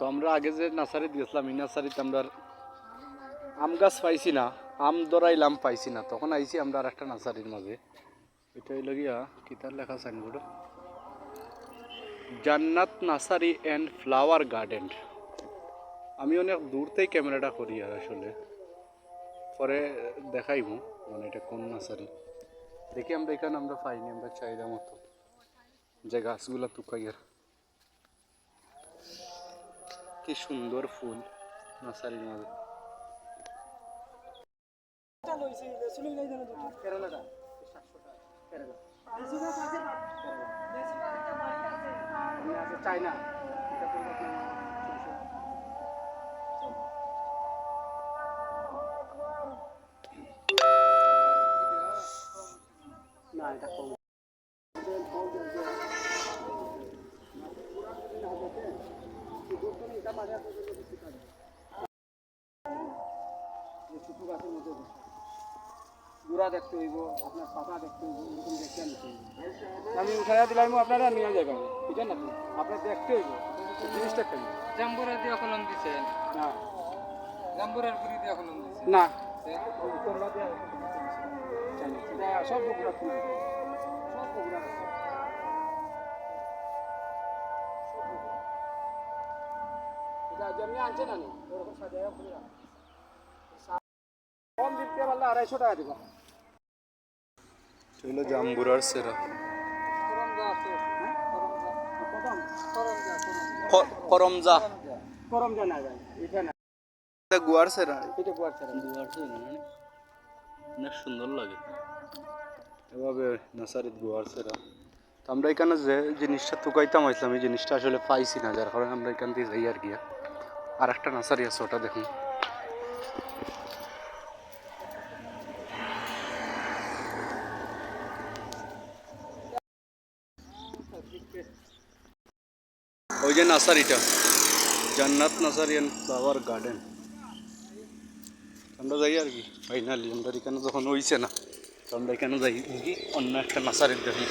তো আমরা আগে যে নার্সারিতে গেছিলাম এই নার্সারিতে আমরা আম গাছ পাইছি না, আম ধরাইলাম পাইছি না, তখন আইছি আমরা আর একটা নার্সারির মাঝে। এটা হইল গিয়া কিতার লেখা সাইনবোর্ড, জান্নাত নার্সারি অ্যান্ড ফ্লাওয়ার গার্ডেন। আমি অনেক দূর থেকে ক্যামেরাটা করি আর আসলে পরে দেখাইব মানে এটা কোন নার্সারি। দেখি আমরা এখানে আমরা পাইনি, আমরা চাহিদা মতো যে গাছগুলা তুকাইয়ার। কি সুন্দর ফুল নার্সারির মাঝে। চাইনা না, এটা কম। ছোটো গাছের মধ্যে গুড়া দেখতে হইব, আপনার পাতা দেখতে হইব, এরকম দেখতে নিতে হইব। আমি উঠাইয়া দিলাম আপনারা নিয়ে যাবেন, বুঝলেন না? আপনার দেখতে হইব জিনিসটা খাইব। জাম্বুরা দিয়ে কলম দিচ্ছেন না, জাম্বুরার গুড়ি দিয়ে কলম দিচ্ছেন না, সব বগুড়া ফুল, সব বগুড়া আছে। যেমনি আনছে না ওরকম সাজায় ফুল কম দিতে পারলে 250 টাকা দিব। চলো জাম্বুরার সেরা করমজা করমজা না ভাই, এটা না, এটা গুয়ার সেরা, এটা গুয়ার সেরা, গুয়ার সেরা মানে অনেক সুন্দর লাগে এভাবে নার্সারিত গুয়ার সেরা। তো আমরা এখানে যে জিনিসটা তুকাইতাম আসলাম এই জিনিসটা আসলে পাইছি না, যার কারণে আমরা এখান থেকে যাই আর কি। আর একটা নার্সারি আছে ওটা দেখুন। ওই যে নার্সারিটা জান্নাত নার্সারি অ্যান্ড ফ্লাওয়ার গার্ডেন, আমরা যাই আর কি। ফাইনালি আমরা এখানে যখন হইছে না তো আমরা এখানে যাই অন্য একটা নার্সারির দেখি।